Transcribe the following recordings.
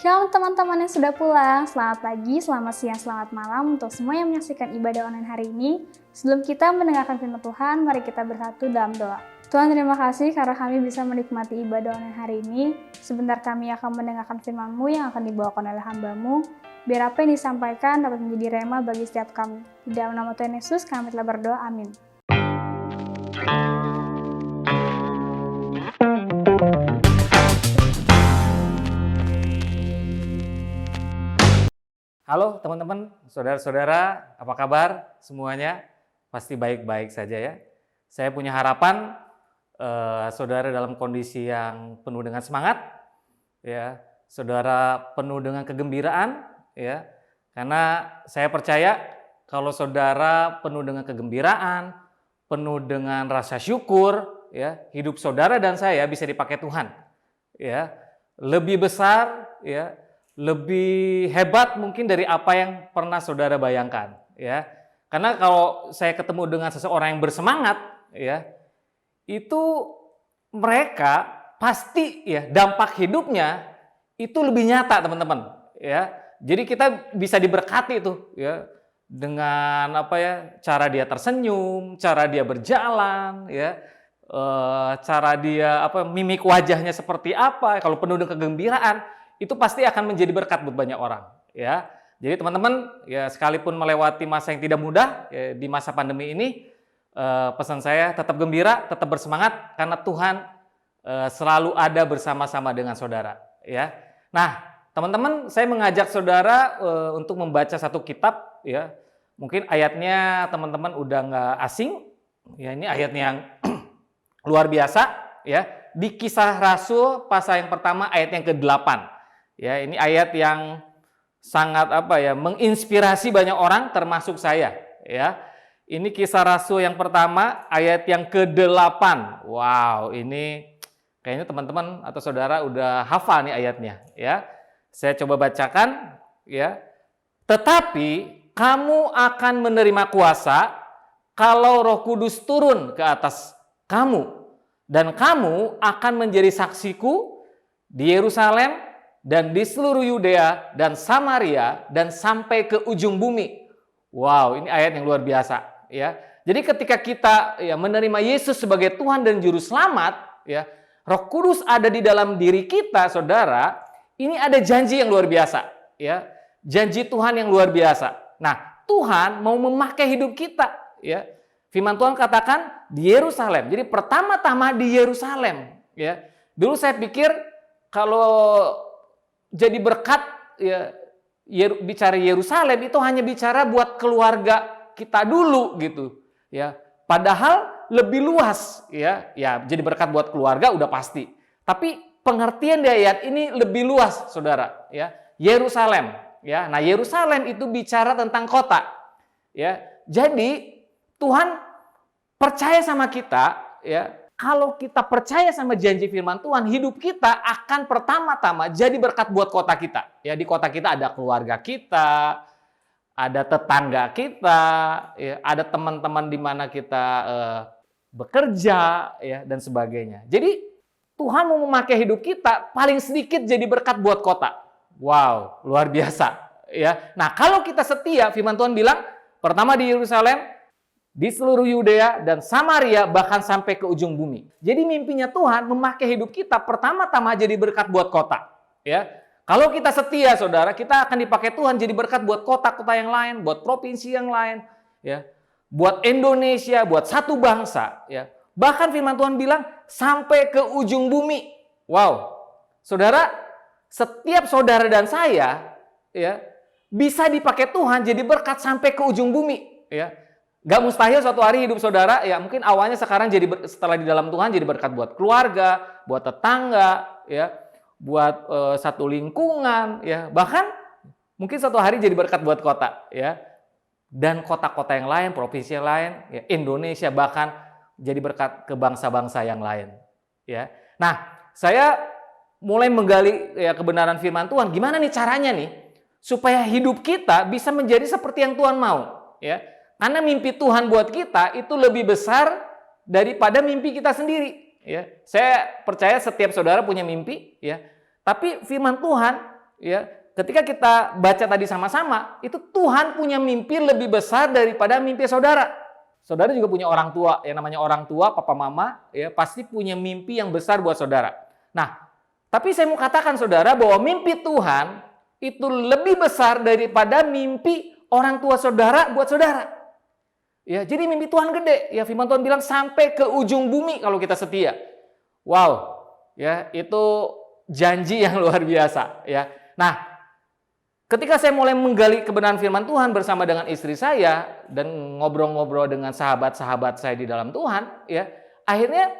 Shalom teman-teman yang sudah pulang, selamat pagi, selamat siang, selamat malam untuk semua yang menyaksikan ibadah online hari ini. Sebelum kita mendengarkan firman Tuhan, mari kita bersatu dalam doa. Tuhan, terima kasih karena kami bisa menikmati ibadah online hari ini. Sebentar kami akan mendengarkan firman-Mu yang akan dibawakan oleh hamba-Mu. Biar apa yang disampaikan dapat menjadi rema bagi setiap kami. Di dalam nama Tuhan Yesus kami telah berdoa, amin. Halo teman-teman, saudara-saudara, apa kabar semuanya? Pasti baik-baik saja ya. Saya punya harapan saudara dalam kondisi yang penuh dengan semangat, ya, saudara penuh dengan kegembiraan, ya. Karena saya percaya kalau saudara penuh dengan kegembiraan, penuh dengan rasa syukur, ya, hidup saudara dan saya bisa dipakai Tuhan, ya, lebih besar, ya. Lebih hebat mungkin dari apa yang pernah saudara bayangkan, ya. Karena kalau saya ketemu dengan seseorang yang bersemangat, ya, itu mereka pasti ya dampak hidupnya itu lebih nyata, teman-teman, ya. Jadi kita bisa diberkati itu, ya, dengan apa ya, cara dia tersenyum, cara dia berjalan, ya, cara dia apa, mimik wajahnya seperti apa, kalau penuh dengan kegembiraan. Itu pasti akan menjadi berkat buat banyak orang, ya. Jadi teman-teman, ya, sekalipun melewati masa yang tidak mudah, ya, di masa pandemi ini, pesan saya tetap gembira, tetap bersemangat karena Tuhan selalu ada bersama-sama dengan saudara, ya. Nah, teman-teman, saya mengajak saudara untuk membaca satu kitab, ya. Mungkin ayatnya teman-teman udah nggak asing, ya, ini ayatnya yang luar biasa, ya. Di Kisah Rasul pasal yang pertama ayat yang ke-8. Ya, ini ayat yang sangat apa ya, menginspirasi banyak orang termasuk saya, ya. Ini Kisah Rasul yang pertama ayat yang ke-8. Wow, ini kayaknya teman-teman atau saudara udah hafal nih ayatnya, ya. Saya coba bacakan, ya. Tetapi kamu akan menerima kuasa kalau Roh Kudus turun ke atas kamu, dan kamu akan menjadi saksiku di Yerusalem dan di seluruh Yudea dan Samaria dan sampai ke ujung bumi. Wow, ini ayat yang luar biasa, ya. Jadi ketika kita ya menerima Yesus sebagai Tuhan dan juru selamat, ya, Roh Kudus ada di dalam diri kita, saudara. Ini ada janji yang luar biasa, ya. Janji Tuhan yang luar biasa. Nah, Tuhan mau memakai hidup kita, ya. Firman Tuhan katakan di Yerusalem. Jadi pertama-tama di Yerusalem, ya. Dulu saya pikir kalau jadi berkat, ya, bicara Yerusalem itu hanya bicara buat keluarga kita dulu gitu, ya. Padahal lebih luas, ya. Ya, jadi berkat buat keluarga udah pasti. Tapi pengertian dari ayat ini lebih luas, saudara, ya. Yerusalem, ya. Nah, Yerusalem itu bicara tentang kota, ya. Jadi Tuhan percaya sama kita, ya. Kalau kita percaya sama janji firman Tuhan, hidup kita akan pertama-tama jadi berkat buat kota kita. Ya, di kota kita ada keluarga kita, ada tetangga kita, ya, ada teman-teman di mana kita bekerja, ya, dan sebagainya. Jadi Tuhan mau memakai hidup kita paling sedikit jadi berkat buat kota. Wow, luar biasa, ya. Nah, kalau kita setia, firman Tuhan bilang pertama di Yerusalem, di seluruh Yudea dan Samaria, bahkan sampai ke ujung bumi. Jadi mimpinya Tuhan memakai hidup kita pertama-tama jadi berkat buat kota, ya. Kalau kita setia, saudara, kita akan dipakai Tuhan jadi berkat buat kota-kota yang lain, buat provinsi yang lain, ya. Buat Indonesia, buat satu bangsa, ya. Bahkan firman Tuhan bilang sampai ke ujung bumi. Wow. Saudara, setiap saudara dan saya, ya, bisa dipakai Tuhan jadi berkat sampai ke ujung bumi, ya. Gak mustahil suatu hari hidup saudara, ya, mungkin awalnya sekarang jadi setelah di dalam Tuhan jadi berkat buat keluarga, buat tetangga, ya, buat satu lingkungan, ya, bahkan mungkin suatu hari jadi berkat buat kota, ya, dan kota-kota yang lain, provinsi yang lain, ya, Indonesia, bahkan jadi berkat ke bangsa-bangsa yang lain, ya. Nah, saya mulai menggali, ya, kebenaran firman Tuhan. Gimana nih caranya nih supaya hidup kita bisa menjadi seperti yang Tuhan mau, ya. Karena mimpi Tuhan buat kita itu lebih besar daripada mimpi kita sendiri, ya. Saya percaya setiap saudara punya mimpi, ya. Tapi firman Tuhan ya, ketika kita baca tadi sama-sama, itu Tuhan punya mimpi lebih besar daripada mimpi saudara. Saudara juga punya orang tua, yang namanya orang tua, papa mama, ya pasti punya mimpi yang besar buat saudara. Nah, tapi saya mau katakan saudara bahwa mimpi Tuhan itu lebih besar daripada mimpi orang tua saudara buat saudara. Ya, jadi mimpi Tuhan gede. Ya, firman Tuhan bilang sampai ke ujung bumi kalau kita setia. Wow, ya itu janji yang luar biasa. Ya, nah ketika saya mulai menggali kebenaran firman Tuhan bersama dengan istri saya dan ngobrol-ngobrol dengan sahabat-sahabat saya di dalam Tuhan, ya akhirnya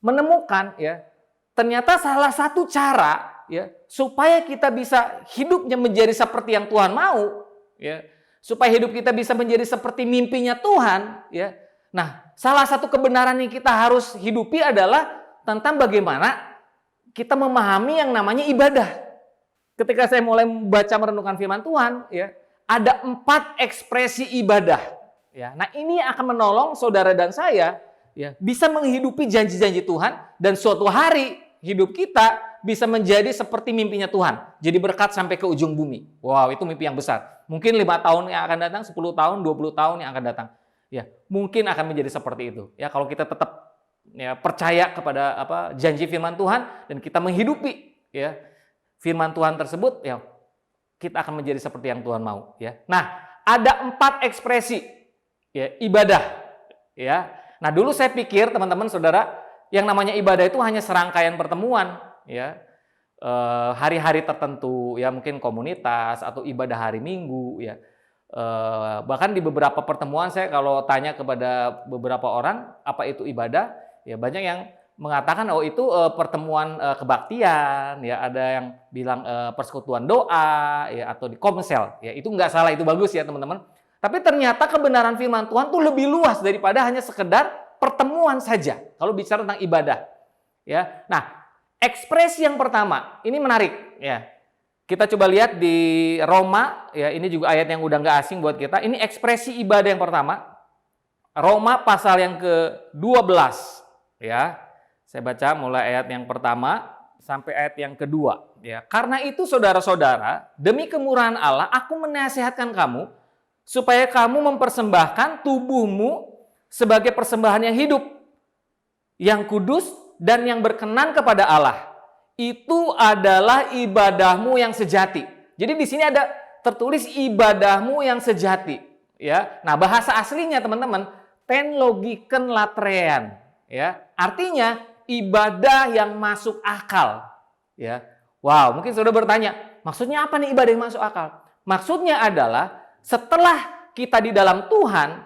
menemukan ya ternyata salah satu cara ya supaya kita bisa hidupnya menjadi seperti yang Tuhan mau, ya supaya hidup kita bisa menjadi seperti mimpinya Tuhan, ya. Nah, salah satu kebenaran yang kita harus hidupi adalah tentang bagaimana kita memahami yang namanya ibadah. Ketika saya mulai membaca merenungkan firman Tuhan, ya, ada 4 ekspresi ibadah. Ya, nah ini akan menolong saudara dan saya, ya, bisa menghidupi janji-janji Tuhan dan suatu hari hidup kita bisa menjadi seperti mimpinya Tuhan. Jadi berkat sampai ke ujung bumi. Wow, itu mimpi yang besar. Mungkin 5 tahun yang akan datang, 10 tahun, 20 tahun yang akan datang. Ya, mungkin akan menjadi seperti itu. Ya, kalau kita tetap ya percaya kepada janji firman Tuhan dan kita menghidupi ya firman Tuhan tersebut, ya kita akan menjadi seperti yang Tuhan mau, ya. Nah, ada 4 ekspresi ya ibadah, ya. Nah, dulu saya pikir teman-teman saudara, yang namanya ibadah itu hanya serangkaian pertemuan, ya. Hari-hari tertentu, ya mungkin komunitas atau ibadah hari Minggu, ya. Bahkan di beberapa pertemuan saya kalau tanya kepada beberapa orang apa itu ibadah, ya banyak yang mengatakan oh itu pertemuan kebaktian, ya ada yang bilang persekutuan doa, ya atau di komsel, ya itu nggak salah, itu bagus ya teman-teman. Tapi ternyata kebenaran firman Tuhan tuh lebih luas daripada hanya sekedar pertemuan saja. Kalau bicara tentang ibadah, ya. Nah, ekspresi yang pertama ini menarik, ya. Kita coba lihat di Roma, ya ini juga ayat yang udah nggak asing buat kita. Ini ekspresi ibadah yang pertama. Roma pasal yang ke-12, ya. Saya baca mulai ayat yang pertama sampai ayat yang kedua, ya. Karena itu saudara-saudara, demi kemurahan Allah aku menasihatkan kamu supaya kamu mempersembahkan tubuhmu sebagai persembahan yang hidup, yang kudus dan yang berkenan kepada Allah. Itu adalah ibadahmu yang sejati. Jadi di sini ada tertulis ibadahmu yang sejati, ya. Nah, bahasa aslinya teman-teman, ten logiken latrean, ya. Artinya ibadah yang masuk akal, ya. Wow, mungkin saudara bertanya, maksudnya apa nih ibadah yang masuk akal? Maksudnya adalah setelah kita di dalam Tuhan,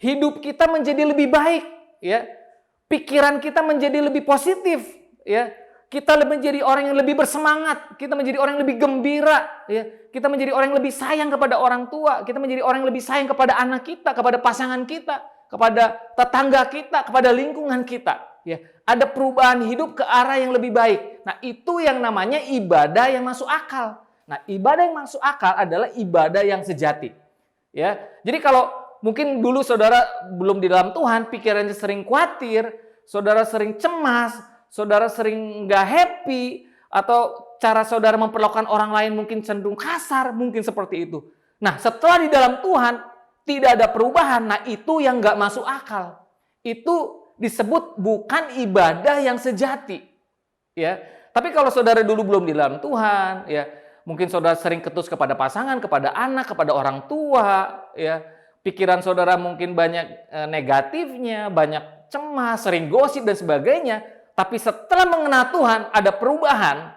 hidup kita menjadi lebih baik, ya. Pikiran kita menjadi lebih positif, ya. Kita menjadi orang yang lebih bersemangat, kita menjadi orang yang lebih gembira, ya. Kita menjadi orang yang lebih sayang kepada orang tua, kita menjadi orang yang lebih sayang kepada anak kita, kepada pasangan kita, kepada tetangga kita, kepada lingkungan kita, ya. Ada perubahan hidup ke arah yang lebih baik. Nah, itu yang namanya ibadah yang masuk akal. Nah, ibadah yang masuk akal adalah ibadah yang sejati, ya. Jadi kalau mungkin dulu saudara belum di dalam Tuhan, pikirannya sering khawatir, saudara sering cemas, saudara sering nggak happy, atau cara saudara memperlakukan orang lain mungkin cenderung kasar, mungkin seperti itu. Nah, setelah di dalam Tuhan tidak ada perubahan, nah itu yang nggak masuk akal. Itu disebut bukan ibadah yang sejati, ya. Tapi kalau saudara dulu belum di dalam Tuhan, ya mungkin saudara sering ketus kepada pasangan, kepada anak, kepada orang tua, ya. Pikiran saudara mungkin banyak negatifnya, banyak cemas, sering gosip dan sebagainya. Tapi setelah mengenal Tuhan ada perubahan,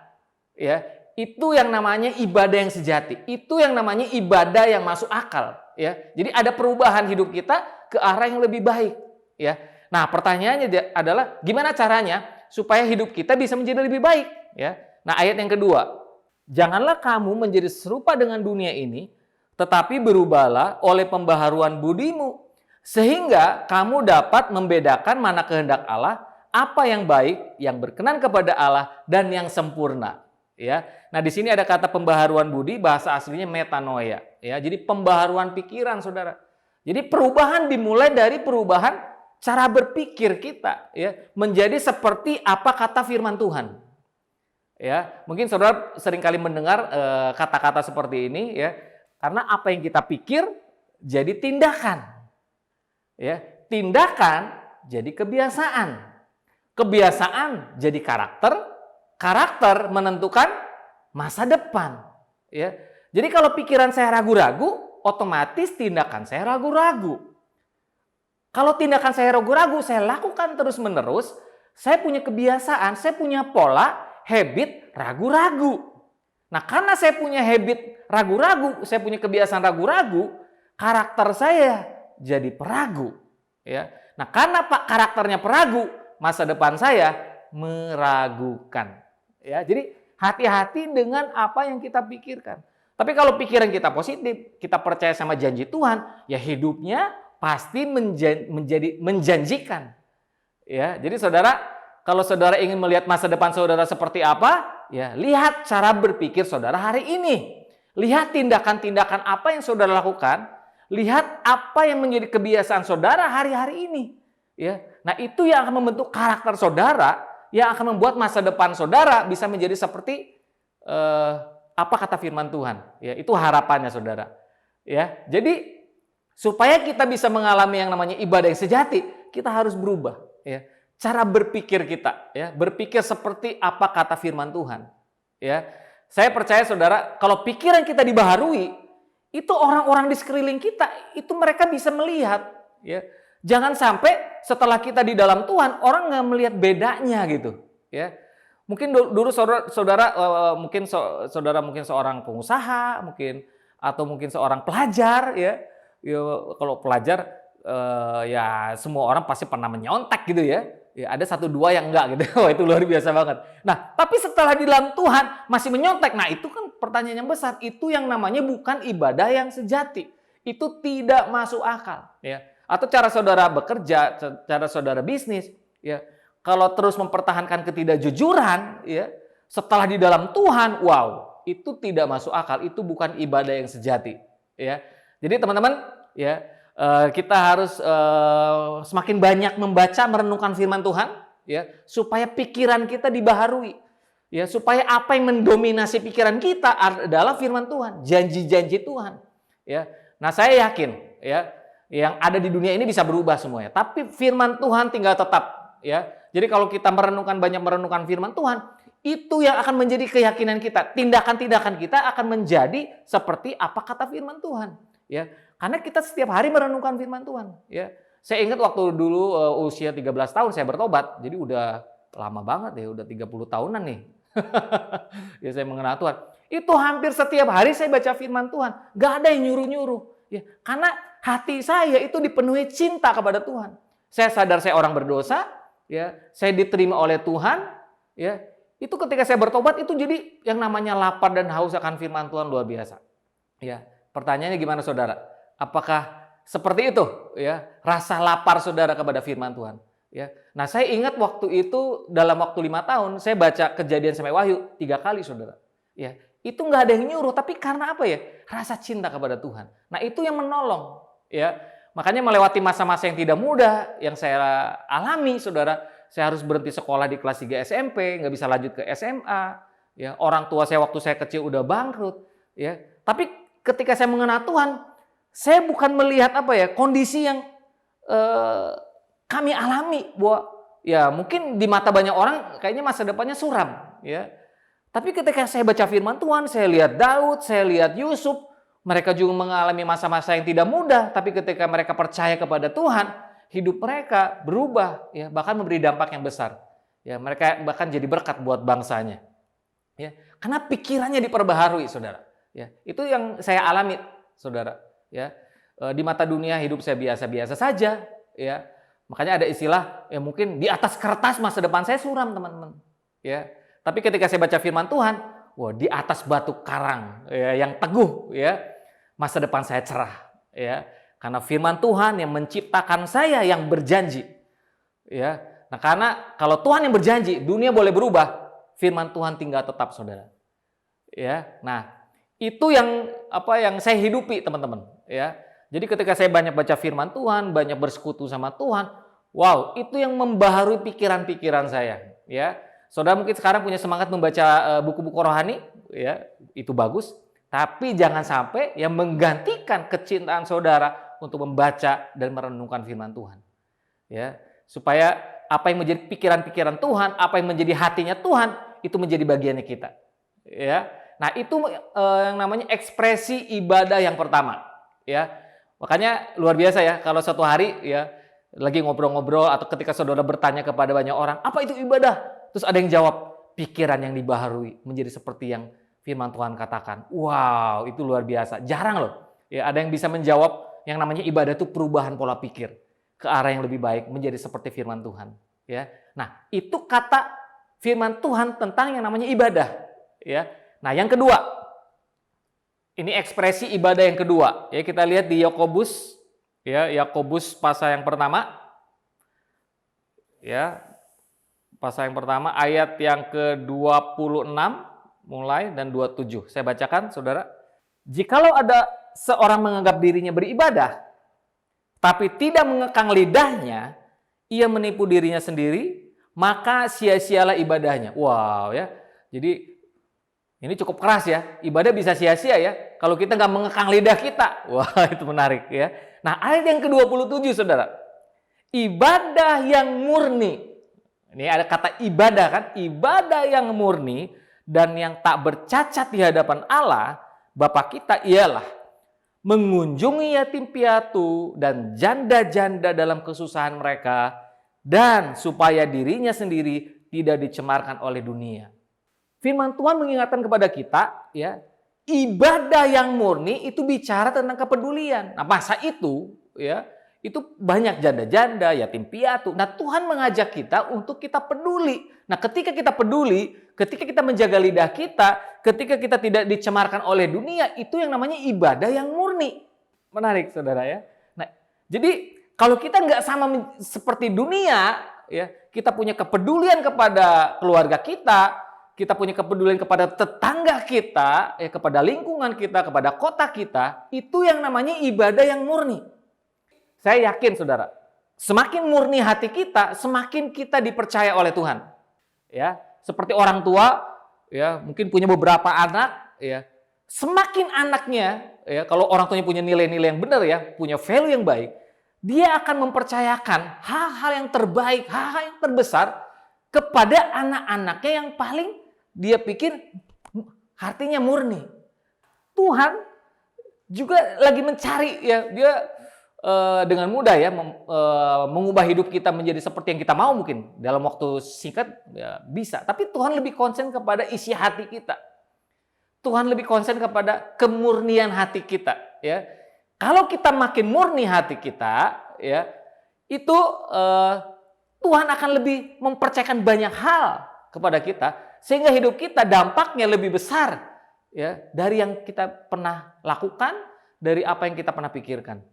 ya. Itu yang namanya ibadah yang sejati. Itu yang namanya ibadah yang masuk akal, ya. Jadi ada perubahan hidup kita ke arah yang lebih baik, ya. Nah, pertanyaannya adalah gimana caranya supaya hidup kita bisa menjadi lebih baik, ya. Nah, ayat yang kedua. Janganlah kamu menjadi serupa dengan dunia ini, tetapi berubahlah oleh pembaharuan budimu, sehingga kamu dapat membedakan mana kehendak Allah, apa yang baik, yang berkenan kepada Allah, dan yang sempurna, ya. Nah, di sini ada kata pembaharuan budi, bahasa aslinya metanoia, ya. Jadi pembaharuan pikiran, saudara. Jadi perubahan dimulai dari perubahan cara berpikir kita, ya, menjadi seperti apa kata firman Tuhan. Ya, mungkin saudara seringkali mendengar kata-kata seperti ini ya, karena apa yang kita pikir jadi tindakan. Ya, tindakan jadi kebiasaan. Kebiasaan jadi karakter, karakter menentukan masa depan. Ya. Jadi kalau pikiran saya ragu-ragu, otomatis tindakan saya ragu-ragu. Kalau tindakan saya ragu-ragu, saya lakukan terus-menerus, saya punya kebiasaan, saya punya pola, habit ragu-ragu. Nah, karena saya punya habit ragu-ragu, saya punya kebiasaan ragu-ragu, karakter saya jadi peragu. Ya. Nah, karena karakternya peragu, masa depan saya meragukan. Ya, jadi hati-hati dengan apa yang kita pikirkan. Tapi kalau pikiran kita positif, kita percaya sama janji Tuhan, ya hidupnya pasti menjadi menjanjikan. Ya, jadi saudara, kalau saudara ingin melihat masa depan saudara seperti apa, ya lihat cara berpikir saudara hari ini. Lihat tindakan-tindakan apa yang saudara lakukan, lihat apa yang menjadi kebiasaan saudara hari-hari ini. Ya, nah itu yang akan membentuk karakter saudara, yang akan membuat masa depan saudara bisa menjadi seperti apa kata firman Tuhan. Ya, itu harapannya saudara. Ya, jadi supaya kita bisa mengalami yang namanya ibadah yang sejati, kita harus berubah. Ya, cara berpikir kita, ya, berpikir seperti apa kata firman Tuhan. Ya, saya percaya saudara, kalau pikiran kita dibaharui, itu orang-orang di sekeliling kita, itu mereka bisa melihat. Ya, jangan sampai setelah kita di dalam Tuhan, orang nggak melihat bedanya gitu. Ya, mungkin dulu saudara mungkin seorang pengusaha, atau mungkin seorang pelajar, ya. Ya, kalau pelajar ya semua orang pasti pernah menyontek gitu ya. Ya ada 1-2 yang enggak gitu. Wah, itu luar biasa banget. Nah, tapi setelah di dalam Tuhan masih menyontek. Nah, itu kan pertanyaan yang besar. Itu yang namanya bukan ibadah yang sejati. Itu tidak masuk akal, ya. Atau cara saudara bekerja, cara saudara bisnis, ya. Kalau terus mempertahankan ketidakjujuran, ya, setelah di dalam Tuhan, wow, itu tidak masuk akal. Itu bukan ibadah yang sejati, ya. Jadi teman-teman, ya, kita harus semakin banyak membaca, merenungkan firman Tuhan, ya, supaya pikiran kita dibaharui, ya, supaya apa yang mendominasi pikiran kita adalah firman Tuhan, janji-janji Tuhan, ya. Nah, saya yakin, ya, yang ada di dunia ini bisa berubah semuanya, tapi firman Tuhan tinggal tetap, ya. Jadi kalau kita banyak merenungkan firman Tuhan, itu yang akan menjadi keyakinan kita, tindakan-tindakan kita akan menjadi seperti apa kata firman Tuhan. Ya, karena kita setiap hari merenungkan firman Tuhan. Ya, saya ingat waktu dulu usia 13 tahun saya bertobat, jadi udah lama banget ya, udah 30 tahunan nih. Ya, saya mengenal Tuhan. Itu hampir setiap hari saya baca firman Tuhan, gak ada yang nyuruh-nyuruh. Ya, karena hati saya itu dipenuhi cinta kepada Tuhan. Saya sadar saya orang berdosa, ya, saya diterima oleh Tuhan, ya. Itu ketika saya bertobat itu jadi yang namanya lapar dan haus akan firman Tuhan luar biasa. Ya. Pertanyaannya gimana saudara? Apakah seperti itu, ya, rasa lapar saudara kepada firman Tuhan? Ya. Nah, saya ingat waktu itu dalam waktu 5 tahun saya baca Kejadian sampai Wahyu 3 kali saudara. Ya, itu nggak ada yang nyuruh, tapi karena apa ya? Rasa cinta kepada Tuhan. Nah, itu yang menolong. Ya, makanya melewati masa-masa yang tidak mudah yang saya alami saudara. Saya harus berhenti sekolah di kelas 3 SMP, nggak bisa lanjut ke SMA. Ya, orang tua saya waktu saya kecil udah bangkrut. Ya, tapi ketika saya mengenal Tuhan, saya bukan melihat apa ya kondisi yang kami alami, bahwa ya mungkin di mata banyak orang kayaknya masa depannya suram, ya. Tapi ketika saya baca firman Tuhan, saya lihat Daud, saya lihat Yusuf, mereka juga mengalami masa-masa yang tidak mudah, tapi ketika mereka percaya kepada Tuhan, hidup mereka berubah, ya, bahkan memberi dampak yang besar. Ya, mereka bahkan jadi berkat buat bangsanya. Ya, karena pikirannya diperbaharui, saudara. Ya, itu yang saya alami, saudara. Ya, di mata dunia hidup saya biasa-biasa saja. Ya, makanya ada istilah, ya mungkin di atas kertas masa depan saya suram, teman-teman. Ya, tapi ketika saya baca firman Tuhan, wah, di atas batu karang, ya, yang teguh, ya, masa depan saya cerah. Ya, karena firman Tuhan yang menciptakan saya yang berjanji. Ya, nah karena kalau Tuhan yang berjanji, dunia boleh berubah, firman Tuhan tinggal tetap, saudara. Ya, nah. Itu yang saya hidupi, teman-teman, ya. Jadi ketika saya banyak baca firman Tuhan, banyak bersekutu sama Tuhan, wow, itu yang membaharui pikiran-pikiran saya, ya. Saudara mungkin sekarang punya semangat membaca buku-buku rohani, ya, itu bagus. Tapi jangan sampai yang menggantikan kecintaan saudara untuk membaca dan merenungkan firman Tuhan. Ya, supaya apa yang menjadi pikiran-pikiran Tuhan, apa yang menjadi hatinya Tuhan, itu menjadi bagiannya kita. Ya, nah itu yang namanya ekspresi ibadah yang pertama. Ya, makanya luar biasa ya kalau suatu hari ya lagi ngobrol-ngobrol atau ketika saudara bertanya kepada banyak orang, apa itu ibadah? Terus ada yang jawab, pikiran yang dibaharui menjadi seperti yang firman Tuhan katakan. Wow, itu luar biasa. Jarang loh. Ya, ada yang bisa menjawab yang namanya ibadah itu perubahan pola pikir ke arah yang lebih baik menjadi seperti firman Tuhan. Ya, nah itu kata firman Tuhan tentang yang namanya ibadah. Ya, nah yang kedua, ini ekspresi ibadah yang kedua. Ya, kita lihat di Yakobus. Ya, Yakobus pasal yang pertama. Ya, pasal yang pertama ayat yang ke-26 mulai dan 27. Saya bacakan, Saudara. Jikalau ada seorang menganggap dirinya beribadah, tapi tidak mengekang lidahnya, ia menipu dirinya sendiri, maka sia-sialah ibadahnya. Wow, ya. Jadi ini cukup keras ya. Ibadah bisa sia-sia ya kalau kita nggak mengekang lidah kita. Wah, itu menarik ya. Nah, ayat yang ke-27, Saudara. Ibadah yang murni. Ini ada kata ibadah kan? Ibadah yang murni dan yang tak bercacat di hadapan Allah, Bapa kita ialah mengunjungi yatim piatu dan janda-janda dalam kesusahan mereka, dan supaya dirinya sendiri tidak dicemarkan oleh dunia. Firman Tuhan mengingatkan kepada kita, ya, ibadah yang murni itu bicara tentang kepedulian. Nah, masa itu, ya, itu banyak janda-janda, yatim piatu. Nah, Tuhan mengajak kita untuk kita peduli. Nah, ketika kita peduli, ketika kita menjaga lidah kita, ketika kita tidak dicemarkan oleh dunia, itu yang namanya ibadah yang murni. Menarik, Saudara ya. Nah, jadi kalau kita nggak sama seperti dunia, ya, kita punya kepedulian kepada keluarga kita punya kepedulian kepada tetangga kita, ya, kepada lingkungan kita, kepada kota kita, itu yang namanya ibadah yang murni. Saya yakin, Saudara, semakin murni hati kita, semakin kita dipercaya oleh Tuhan. Ya, seperti orang tua, ya, mungkin punya beberapa anak, ya. Semakin anaknya, ya, kalau orang tuanya punya nilai-nilai yang benar ya, punya value yang baik, dia akan mempercayakan hal-hal yang terbaik, hal-hal yang terbesar kepada anak-anaknya yang paling dia pikir hatinya murni. Tuhan juga lagi mencari ya, dia dengan mudah ya mengubah hidup kita menjadi seperti yang kita mau mungkin dalam waktu singkat ya, bisa. Tapi Tuhan lebih konsen kepada isi hati kita. Tuhan lebih konsen kepada kemurnian hati kita. Ya, kalau kita makin murni hati kita, ya itu Tuhan akan lebih mempercayakan banyak hal kepada kita sehingga hidup kita dampaknya lebih besar ya dari yang kita pernah lakukan, dari apa yang kita pernah pikirkan.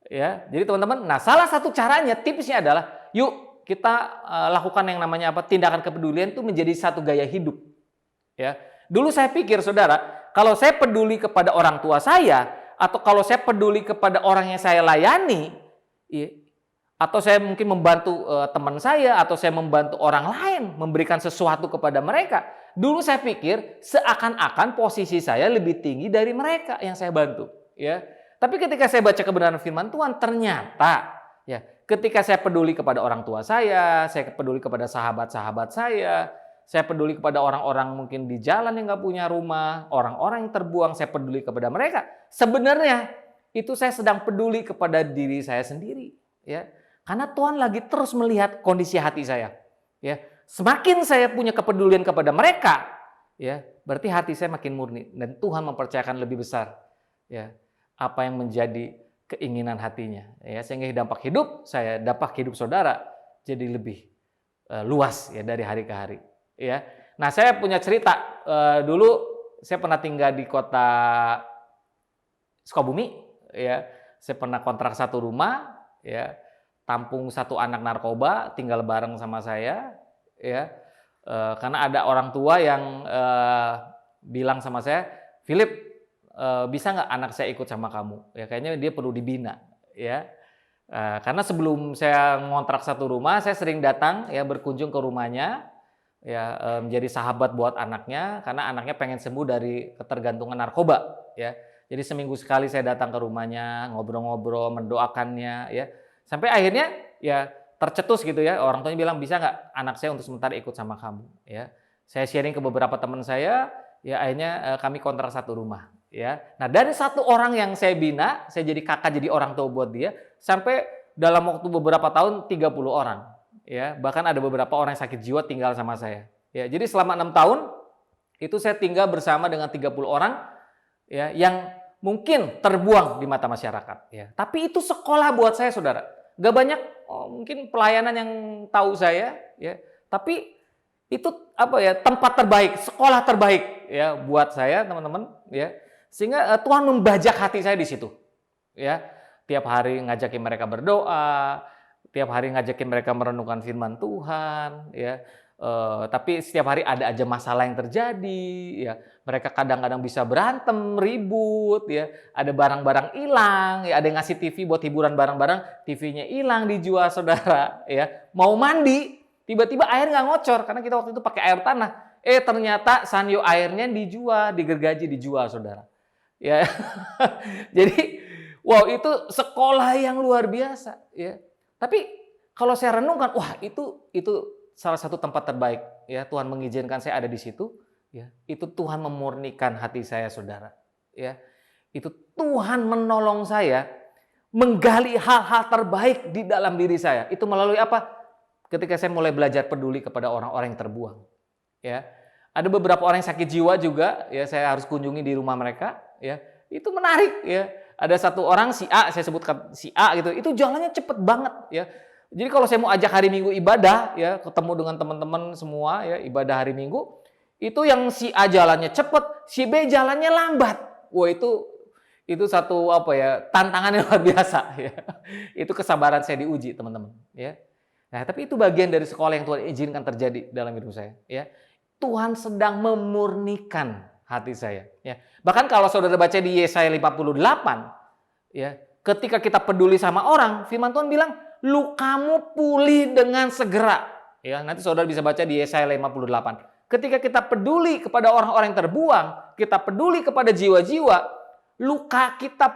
Ya, jadi teman-teman, nah salah satu caranya, tipsnya adalah, yuk kita lakukan yang namanya apa? Tindakan kepedulian itu menjadi satu gaya hidup. Ya, dulu saya pikir, Saudara, kalau saya peduli kepada orang tua saya, atau kalau saya peduli kepada orang yang saya layani, ya, atau saya mungkin membantu teman saya, atau saya membantu orang lain memberikan sesuatu kepada mereka, dulu saya pikir seakan-akan posisi saya lebih tinggi dari mereka yang saya bantu. Ya. Tapi ketika saya baca kebenaran firman Tuhan, ternyata ya, ketika saya peduli kepada orang tua saya peduli kepada sahabat-sahabat saya peduli kepada orang-orang mungkin di jalan yang nggak punya rumah, orang-orang yang terbuang, saya peduli kepada mereka. Sebenarnya itu saya sedang peduli kepada diri saya sendiri, ya. Karena Tuhan lagi terus melihat kondisi hati saya, ya. Semakin saya punya kepedulian kepada mereka, ya, berarti hati saya makin murni dan Tuhan mempercayakan lebih besar, ya, apa yang menjadi keinginan hatinya, ya, sehingga dampak hidup saya, dampak hidup saudara jadi lebih luas ya dari hari ke hari, ya. Nah, saya punya cerita, dulu saya pernah tinggal di kota Sukabumi, ya. Saya pernah kontrak satu rumah, ya, tampung satu anak narkoba tinggal bareng sama saya, ya. Karena ada orang tua yang bilang sama saya, "Philip, bisa nggak anak saya ikut sama kamu? Ya kayaknya dia perlu dibina." Ya, karena sebelum saya ngontrak satu rumah, saya sering datang ya berkunjung ke rumahnya. ya, menjadi sahabat buat anaknya karena anaknya pengen sembuh dari ketergantungan narkoba, ya. Jadi seminggu sekali saya datang ke rumahnya, ngobrol-ngobrol, mendoakannya, ya. Sampai akhirnya ya tercetus gitu ya, orang tuanya bilang, "Bisa nggak anak saya untuk sementara ikut sama kamu?" Ya. Saya sharing ke beberapa teman saya, ya akhirnya kami kontrak satu rumah, ya. Nah, dari satu orang yang saya bina, saya jadi kakak, jadi orang tua buat dia, sampai dalam waktu beberapa tahun 30 orang, ya. Bahkan ada beberapa orang yang sakit jiwa tinggal sama saya. Ya, jadi selama 6 tahun itu saya tinggal bersama dengan 30 orang, ya, yang mungkin terbuang di mata masyarakat, ya. Tapi itu sekolah buat saya, Saudara. Gak banyak mungkin pelayanan yang tahu saya, ya. Tapi itu apa ya, tempat terbaik, sekolah terbaik ya buat saya, teman-teman, ya. Sehingga Tuhan membajak hati saya di situ. Ya. Tiap hari ngajakin mereka berdoa, tiap hari ngajakin mereka merenungkan firman Tuhan, ya. Tapi setiap hari ada aja masalah yang terjadi, ya. Mereka kadang-kadang bisa berantem, ribut, ya. Ada barang-barang hilang, ya. Ada yang ngasih TV buat hiburan barang-barang, TV-nya hilang dijual, Saudara, ya. Mau mandi, tiba-tiba air nggak ngocor karena kita waktu itu pakai air tanah. Ternyata sanyo airnya dijual, digergaji, dijual, Saudara. Ya. Jadi, wow, itu sekolah yang luar biasa, ya. Tapi kalau saya renungkan, wah, itu salah satu tempat terbaik, ya. Tuhan mengizinkan saya ada di situ, ya. Itu Tuhan memurnikan hati saya, Saudara, ya. Itu Tuhan menolong saya menggali hal-hal terbaik di dalam diri saya. Itu melalui apa? Ketika saya mulai belajar peduli kepada orang-orang yang terbuang, ya. Ada beberapa orang yang sakit jiwa juga, ya, saya harus kunjungi di rumah mereka, ya. Itu menarik, ya. Ada satu orang si A, saya sebutkan si A gitu, itu jalannya cepet banget, ya. Jadi kalau saya mau ajak hari Minggu ibadah, ya, ketemu dengan teman-teman semua, ya, ibadah hari Minggu, itu yang si A jalannya cepet, si B jalannya lambat. Wah, itu satu apa ya, tantangan yang luar biasa, ya. Itu kesabaran saya diuji, teman-teman, ya. Nah, tapi itu bagian dari sekolah yang Tuhan izinkan terjadi dalam hidup saya, ya. Tuhan sedang memurnikan hati saya, ya. Bahkan kalau Saudara baca di Yesaya 58, ya, ketika kita peduli sama orang, firman Tuhan bilang, "Lukamu pulih dengan segera." Ya, nanti Saudara bisa baca di Yesaya 58. Ketika kita peduli kepada orang-orang yang terbuang, kita peduli kepada jiwa-jiwa, luka kita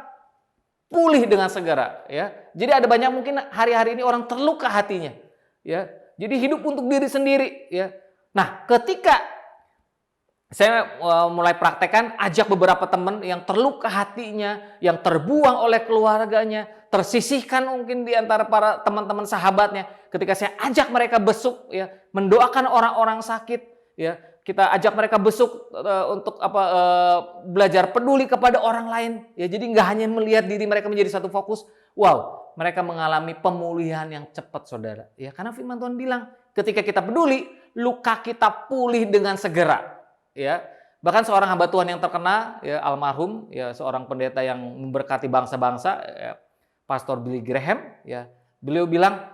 pulih dengan segera, ya. Jadi ada banyak mungkin hari-hari ini orang terluka hatinya, ya. Jadi hidup untuk diri sendiri, ya. Nah, ketika saya mulai praktekkan, ajak beberapa teman yang terluka hatinya, yang terbuang oleh keluarganya, tersisihkan mungkin di antara para teman-teman sahabatnya. Ketika saya ajak mereka besuk, ya, mendoakan orang-orang sakit, ya, kita ajak mereka besuk untuk belajar peduli kepada orang lain, ya. Jadi nggak hanya melihat diri mereka menjadi satu fokus. Wow, mereka mengalami pemulihan yang cepat, Saudara. Ya, karena firman Tuhan bilang, ketika kita peduli, luka kita pulih dengan segera, ya. Bahkan seorang hamba Tuhan yang terkenal, ya, almarhum, ya, seorang pendeta yang memberkati bangsa-bangsa, ya, Pastor Billy Graham, ya. Beliau bilang,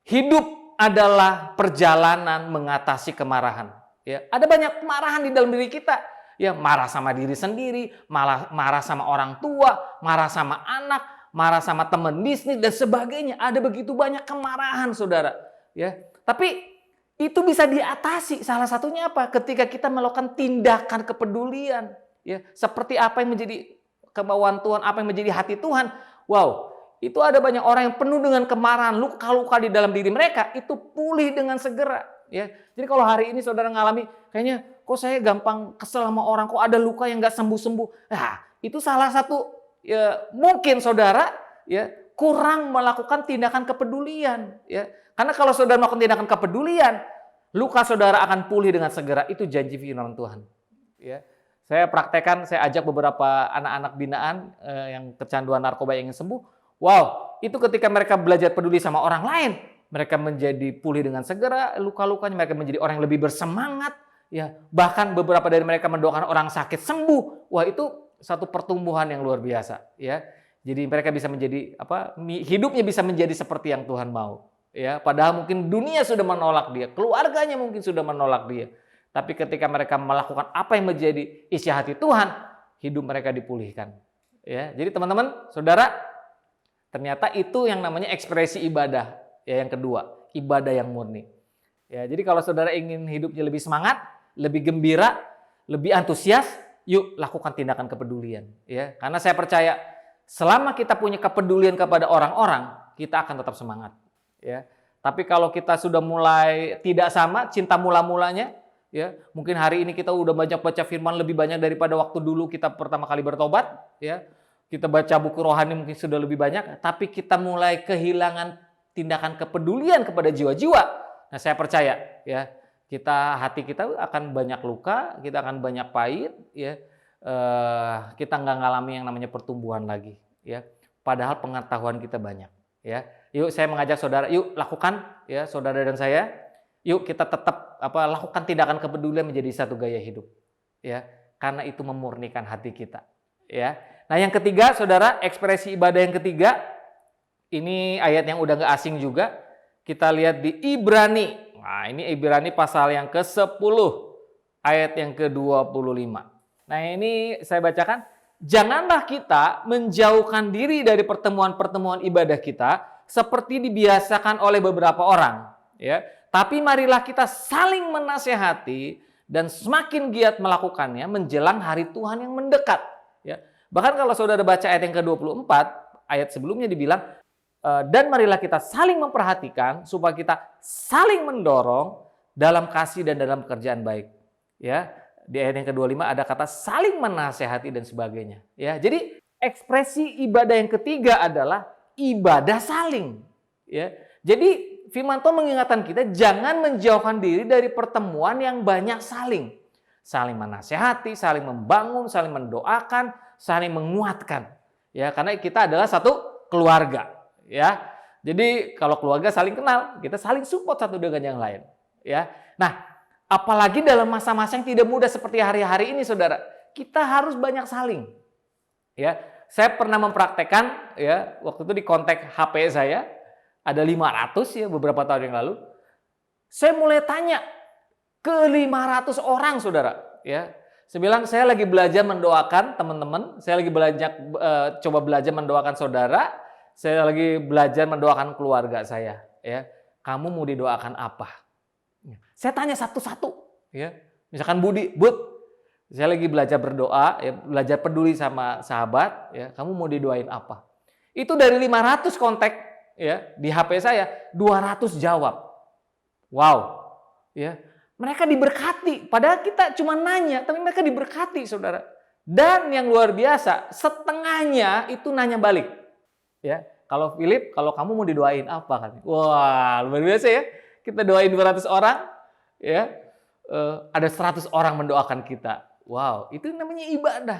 hidup adalah perjalanan mengatasi kemarahan, ya. Ada banyak kemarahan di dalam diri kita, ya. Marah sama diri sendiri, marah sama orang tua, marah sama anak, marah sama teman bisnis dan sebagainya. Ada begitu banyak kemarahan, Saudara, ya. Tapi itu bisa diatasi. Salah satunya apa? Ketika kita melakukan tindakan kepedulian, ya. Seperti apa yang menjadi kemauan Tuhan, apa yang menjadi hati Tuhan. Wow, itu ada banyak orang yang penuh dengan kemarahan, luka-luka di dalam diri mereka, itu pulih dengan segera, ya. Jadi kalau hari ini Saudara ngalami, kayaknya kok saya gampang kesel sama orang, kok ada luka yang nggak sembuh-sembuh. Nah, itu salah satu, ya, mungkin Saudara, ya, kurang melakukan tindakan kepedulian, ya. Karena kalau Saudara melakukan tindakan kepedulian, luka Saudara akan pulih dengan segera. Itu janji firman Tuhan, ya. Saya praktekkan, saya ajak beberapa anak-anak binaan yang kecanduan narkoba yang ingin sembuh. Wow, itu ketika mereka belajar peduli sama orang lain, mereka menjadi pulih dengan segera luka-lukanya, mereka menjadi orang yang lebih bersemangat, ya. Bahkan beberapa dari mereka mendoakan orang sakit sembuh. Wah, itu satu pertumbuhan yang luar biasa, ya. Jadi mereka bisa menjadi hidupnya bisa menjadi seperti yang Tuhan mau. Ya, padahal mungkin dunia sudah menolak dia, keluarganya mungkin sudah menolak dia. Tapi ketika mereka melakukan apa yang menjadi isi hati Tuhan, hidup mereka dipulihkan. Ya, jadi teman-teman, Saudara, ternyata itu yang namanya ekspresi ibadah. Ya, yang kedua, ibadah yang murni. Ya, jadi kalau saudara ingin hidupnya lebih semangat, lebih gembira, lebih antusias, yuk lakukan tindakan kepedulian. Ya, karena saya percaya selama kita punya kepedulian kepada orang-orang, kita akan tetap semangat. Ya, tapi kalau kita sudah mulai tidak sama, cinta mula-mulanya, ya mungkin hari ini kita udah banyak baca firman lebih banyak daripada waktu dulu kita pertama kali bertobat. Ya, kita baca buku rohani mungkin sudah lebih banyak, tapi kita mulai kehilangan tindakan kepedulian kepada jiwa-jiwa. Nah, saya percaya ya, hati kita akan banyak luka, kita akan banyak pahit, ya. Kita nggak ngalami yang namanya pertumbuhan lagi, ya. Padahal pengetahuan kita banyak, ya. Yuk, saya mengajak saudara, yuk lakukan, ya, saudara dan saya. Yuk kita tetap lakukan tindakan kepedulian menjadi satu gaya hidup, ya. Karena itu memurnikan hati kita, ya. Nah, yang ketiga, saudara, ekspresi ibadah yang ketiga, ini ayat yang udah nggak asing juga. Kita lihat di Ibrani. Nah, ini Ibrani pasal yang ke-10, ayat yang ke-25. Nah, ini saya bacakan. Janganlah kita menjauhkan diri dari pertemuan-pertemuan ibadah kita seperti dibiasakan oleh beberapa orang. Ya. Tapi marilah kita saling menasehati dan semakin giat melakukannya menjelang hari Tuhan yang mendekat. Ya. Bahkan kalau saudara baca ayat yang ke-24, ayat sebelumnya dibilang, dan marilah kita saling memperhatikan supaya kita saling mendorong dalam kasih dan dalam pekerjaan baik. Ya, di ayat yang ke-25 ada kata saling menasehati dan sebagainya. Ya, jadi ekspresi ibadah yang ketiga adalah ibadah saling. Ya, jadi firman Tuhan mengingatkan kita jangan menjauhkan diri dari pertemuan yang banyak saling menasehati, saling membangun, saling mendoakan, saling menguatkan. Ya, karena kita adalah satu keluarga. Ya, jadi kalau keluarga saling kenal, kita saling support satu dengan yang lain. Ya, nah, apalagi dalam masa-masa yang tidak mudah seperti hari-hari ini, saudara, kita harus banyak saling. Ya, saya pernah mempraktekkan, ya, waktu itu di kontak HP saya ada 500 ya beberapa tahun yang lalu. Saya mulai tanya ke 500 orang, saudara. Ya, saya bilang saya lagi belajar mendoakan teman-teman, saya lagi coba belajar mendoakan saudara. Saya lagi belajar mendoakan keluarga saya, ya. Kamu mau didoakan apa? Saya tanya satu-satu, ya. Misalkan Bud, saya lagi belajar berdoa, ya, belajar peduli sama sahabat, ya. Kamu mau didoain apa? Itu dari 500 kontak, ya, di HP saya, 200 jawab. Wow, ya. Mereka diberkati, padahal kita cuma nanya, tapi mereka diberkati, saudara. Dan yang luar biasa, setengahnya itu nanya balik. Ya, kalau Philip, kalau kamu mau didoain apa kan? Wah, luar biasa ya. Kita doain 200 orang, ya. Ada 100 orang mendoakan kita. Wow, itu namanya ibadah,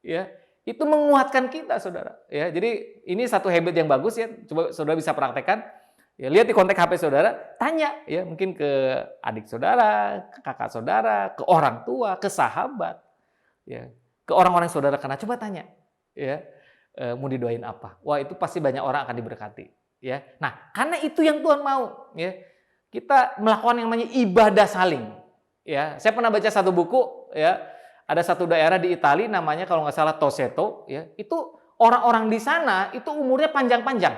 ya. Itu menguatkan kita, saudara. Ya, jadi ini satu habit yang bagus ya. Coba saudara bisa praktekkan. Ya, lihat di kontak HP saudara, tanya ya, mungkin ke adik saudara, ke kakak saudara, ke orang tua, ke sahabat, ya, ke orang-orang yang saudara kenal. Coba tanya, ya. Mau didoain apa? Wah, itu pasti banyak orang akan diberkati, ya. Nah, karena itu yang Tuhan mau, ya. Kita melakukan yang namanya ibadah saling, ya. Saya pernah baca satu buku, ya. Ada satu daerah di Italia namanya kalau nggak salah Toseto, ya. Itu orang-orang di sana itu umurnya panjang-panjang.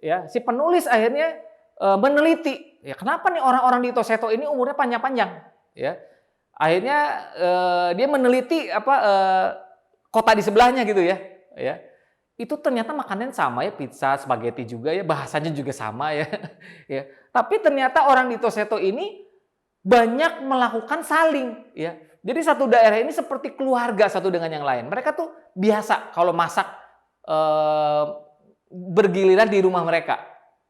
Ya, si penulis akhirnya meneliti, ya, kenapa nih orang-orang di Toseto ini umurnya panjang-panjang, ya. Akhirnya dia meneliti kota di sebelahnya gitu ya. Ya, itu ternyata makanan sama ya, pizza, spaghetti juga ya, bahasanya juga sama ya. Ya, tapi ternyata orang di Toseto ini banyak melakukan saling, ya. Jadi satu daerah ini seperti keluarga satu dengan yang lain. Mereka tuh biasa kalau masak bergiliran di rumah mereka,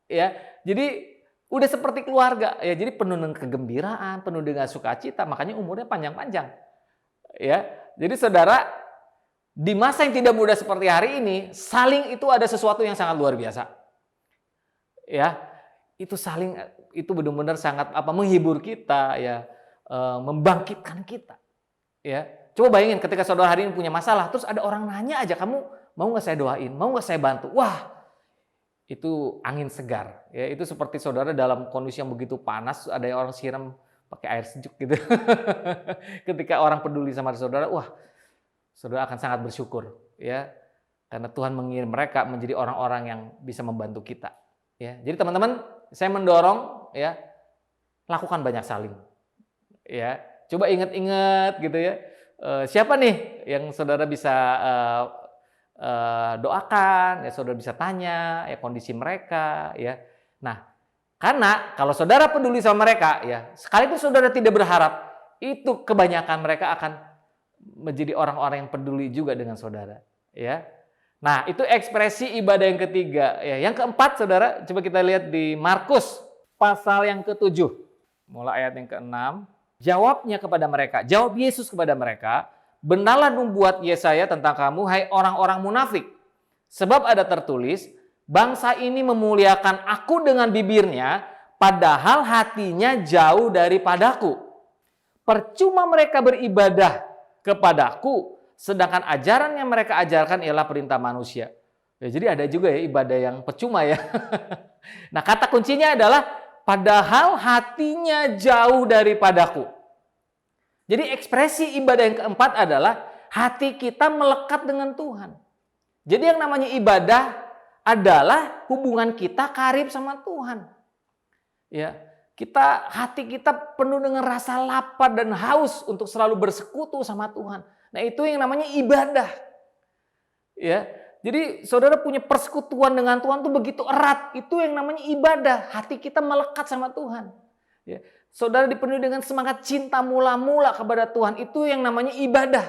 ya. Jadi udah seperti keluarga, ya. Jadi penuh dengan kegembiraan, penuh dengan sukacita, makanya umurnya panjang-panjang, ya. Jadi saudara, di masa yang tidak mudah seperti hari ini, saling itu ada sesuatu yang sangat luar biasa. Ya, itu saling itu benar-benar sangat menghibur kita, ya, membangkitkan kita. Ya, coba bayangin ketika saudara hari ini punya masalah, terus ada orang nanya aja, kamu mau nggak saya doain, mau nggak saya bantu? Wah, itu angin segar. Ya, itu seperti saudara dalam kondisi yang begitu panas, ada yang orang siram pakai air sejuk gitu. Ketika orang peduli sama saudara, wah, saudara akan sangat bersyukur, ya, karena Tuhan mengirim mereka menjadi orang-orang yang bisa membantu kita, ya. Jadi teman-teman, saya mendorong, ya, lakukan banyak saling. Ya, coba ingat-ingat gitu ya. Siapa nih yang saudara bisa doakan, ya saudara bisa tanya ya kondisi mereka ya. Nah, karena kalau saudara peduli sama mereka ya, sekalipun saudara tidak berharap, itu kebanyakan mereka akan menjadi orang-orang yang peduli juga dengan saudara, ya. Nah, itu ekspresi ibadah yang ketiga ya. Yang keempat, saudara, coba kita lihat di Markus pasal yang ke-7. Mulai ayat yang ke-6. Jawabnya kepada mereka, jawab Yesus kepada mereka, "Benarlah nubuat Yesaya tentang kamu, hai orang-orang munafik. Sebab ada tertulis, bangsa ini memuliakan aku dengan bibirnya, padahal hatinya jauh daripadaku. Percuma mereka beribadah kepadaku, sedangkan ajaran yang mereka ajarkan ialah perintah manusia." Ya, jadi ada juga ya ibadah yang percuma ya. Nah, kata kuncinya adalah padahal hatinya jauh daripadaku. Jadi ekspresi ibadah yang keempat adalah hati kita melekat dengan Tuhan. Jadi yang namanya ibadah adalah hubungan kita karib sama Tuhan. Ya, hati kita penuh dengan rasa lapar dan haus untuk selalu bersekutu sama Tuhan. Nah, itu yang namanya ibadah. Ya, jadi saudara punya persekutuan dengan Tuhan tuh begitu erat. Itu yang namanya ibadah. Hati kita melekat sama Tuhan. Ya, saudara dipenuhi dengan semangat cinta mula-mula kepada Tuhan. Itu yang namanya ibadah.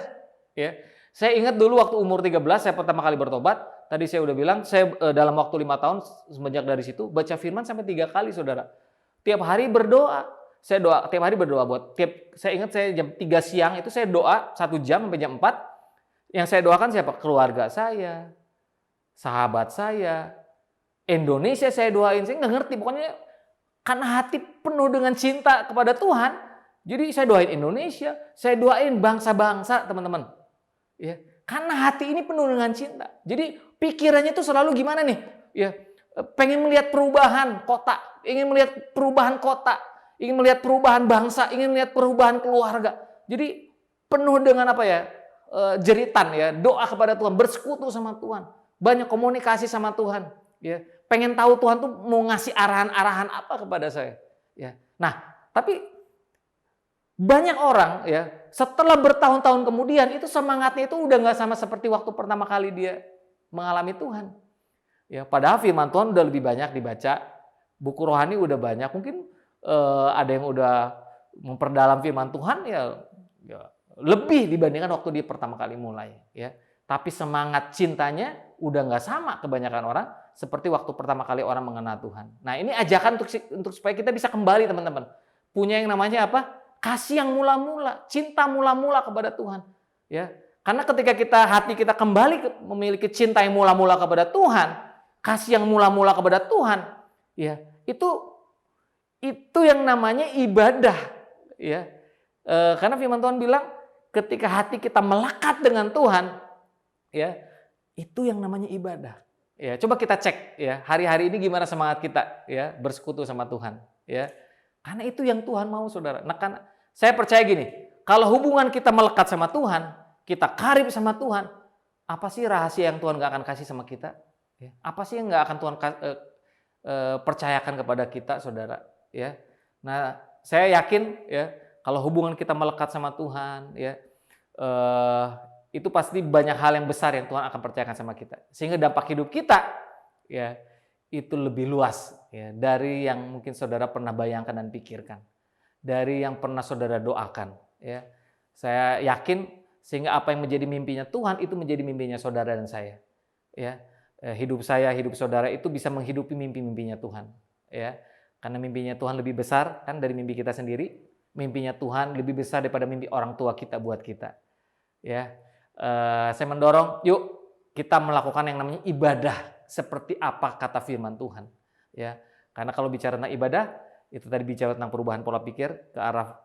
Ya, saya ingat dulu waktu umur 13 saya pertama kali bertobat. Tadi saya udah bilang, saya dalam waktu 5 tahun semenjak dari situ baca firman sampai 3 kali, saudara. Tiap hari berdoa. Saya doa tiap hari berdoa saya ingat saya jam 3 siang itu saya doa 1 jam sampai jam 4. Yang saya doakan siapa? Keluarga saya, sahabat saya, Indonesia saya doain. Saya nggak ngerti, pokoknya karena hati penuh dengan cinta kepada Tuhan. Jadi saya doain Indonesia, saya doain bangsa-bangsa, teman-teman. Ya, karena hati ini penuh dengan cinta. Jadi pikirannya itu selalu gimana nih? Ya, pengen melihat perubahan kota, ingin melihat perubahan kota, ingin melihat perubahan bangsa, ingin melihat perubahan keluarga. Jadi penuh dengan apa ya? Jeritan ya, doa kepada Tuhan, bersekutu sama Tuhan, banyak komunikasi sama Tuhan. Ya, pengen tahu Tuhan tuh mau ngasih arahan-arahan apa kepada saya. Ya, nah tapi banyak orang ya setelah bertahun-tahun kemudian itu semangatnya itu udah nggak sama seperti waktu pertama kali dia mengalami Tuhan. Ya, padahal firman Tuhan udah lebih banyak dibaca, buku rohani udah banyak, mungkin ada yang udah memperdalam firman Tuhan ya lebih dibandingkan waktu dia pertama kali mulai. Ya, tapi semangat cintanya udah nggak sama kebanyakan orang seperti waktu pertama kali orang mengenal Tuhan. Nah, ini ajakan untuk supaya kita bisa kembali, teman-teman. Punya yang namanya apa? Kasih yang mula-mula, cinta mula-mula kepada Tuhan. Ya, karena ketika hati kita kembali memiliki cinta yang mula-mula kepada Tuhan, kasih yang mula-mula kepada Tuhan, ya itu yang namanya ibadah. Ya, karena firman Tuhan bilang ketika hati kita melekat dengan Tuhan, ya itu yang namanya ibadah. Ya, coba kita cek ya hari-hari ini gimana semangat kita ya bersekutu sama Tuhan. Ya, karena itu yang Tuhan mau, saudara. Nah, kan saya percaya gini, kalau hubungan kita melekat sama Tuhan, kita karib sama Tuhan, apa sih rahasia yang Tuhan gak akan kasih sama kita? Ya, apa sih yang gak akan Tuhan percayakan kepada kita, saudara? Ya, nah saya yakin ya kalau hubungan kita melekat sama Tuhan, ya itu pasti banyak hal yang besar yang Tuhan akan percayakan sama kita, sehingga dampak hidup kita ya itu lebih luas ya dari yang mungkin saudara pernah bayangkan dan pikirkan, dari yang pernah saudara doakan. Ya, saya yakin sehingga apa yang menjadi mimpinya Tuhan itu menjadi mimpinya saudara dan saya. Ya, hidup saya, hidup saudara itu bisa menghidupi mimpi-mimpinya Tuhan. Ya, karena mimpinya Tuhan lebih besar kan dari mimpi kita sendiri. Mimpinya Tuhan lebih besar daripada mimpi orang tua kita buat kita. Ya, saya mendorong, yuk kita melakukan yang namanya ibadah seperti apa kata firman Tuhan. Ya, karena kalau bicara tentang ibadah, itu tadi bicara tentang perubahan pola pikir ke arah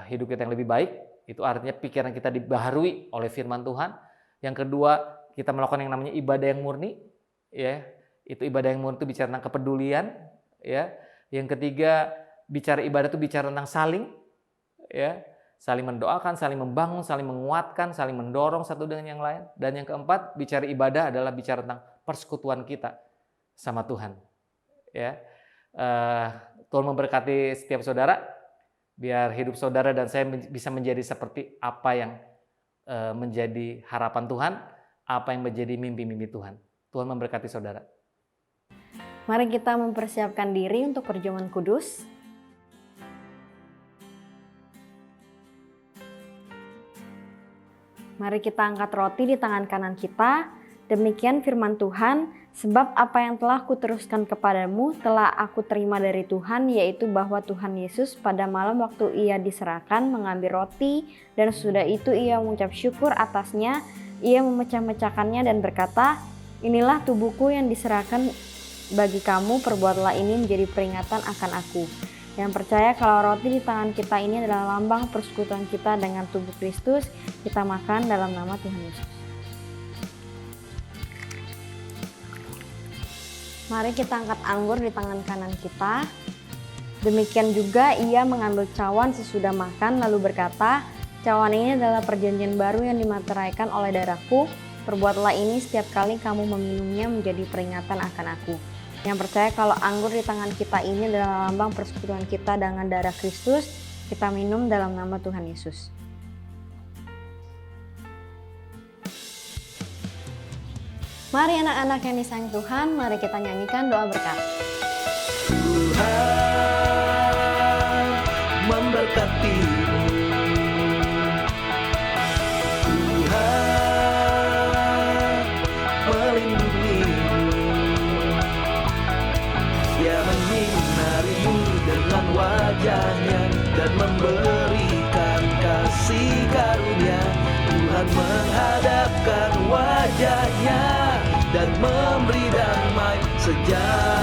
hidup kita yang lebih baik. Itu artinya pikiran kita dibaharui oleh firman Tuhan. Yang kedua, kita melakukan yang namanya ibadah yang murni. Ya, itu ibadah yang murni itu bicara tentang kepedulian. Ya, yang ketiga, bicara ibadah itu bicara tentang saling. Ya, saling mendoakan, saling membangun, saling menguatkan, saling mendorong satu dengan yang lain. Dan yang keempat, bicara ibadah adalah bicara tentang persekutuan kita sama Tuhan. Ya, Tuhan memberkati setiap saudara, biar hidup saudara dan saya bisa menjadi seperti apa yang menjadi harapan Tuhan, apa yang menjadi mimpi-mimpi Tuhan. Tuhan memberkati saudara. Mari kita mempersiapkan diri untuk perjamuan kudus. Mari kita angkat roti di tangan kanan kita. Demikian firman Tuhan, sebab apa yang telah kuteruskan kepadamu telah aku terima dari Tuhan, yaitu bahwa Tuhan Yesus pada malam waktu ia diserahkan mengambil roti, dan sesudah itu ia mengucap syukur atasnya, ia memecah-mecahkannya dan berkata, inilah tubuhku yang diserahkan bagi kamu, perbuatlah ini menjadi peringatan akan aku. Yang percaya kalau roti di tangan kita ini adalah lambang persekutuan kita dengan tubuh Kristus, kita makan dalam nama Tuhan Yesus. Mari kita angkat anggur di tangan kanan kita. Demikian juga ia mengambil cawan sesudah makan lalu berkata, cawan ini adalah perjanjian baru yang dimateraikan oleh darahku. Perbuatlah ini setiap kali kamu meminumnya menjadi peringatan akan aku. Yang percaya kalau anggur di tangan kita ini adalah lambang persekutuan kita dengan darah Kristus, kita minum dalam nama Tuhan Yesus. Mari anak-anak yang disayang Tuhan, mari kita nyanyikan doa berkat. Tuhan memberkatimu. Tuhan melindungimu. Dia menyinarimu dengan wajahnya dan memberikan kasih karunia. Tuhan menghadapkan wajahnya dan memberi damai sejahtera.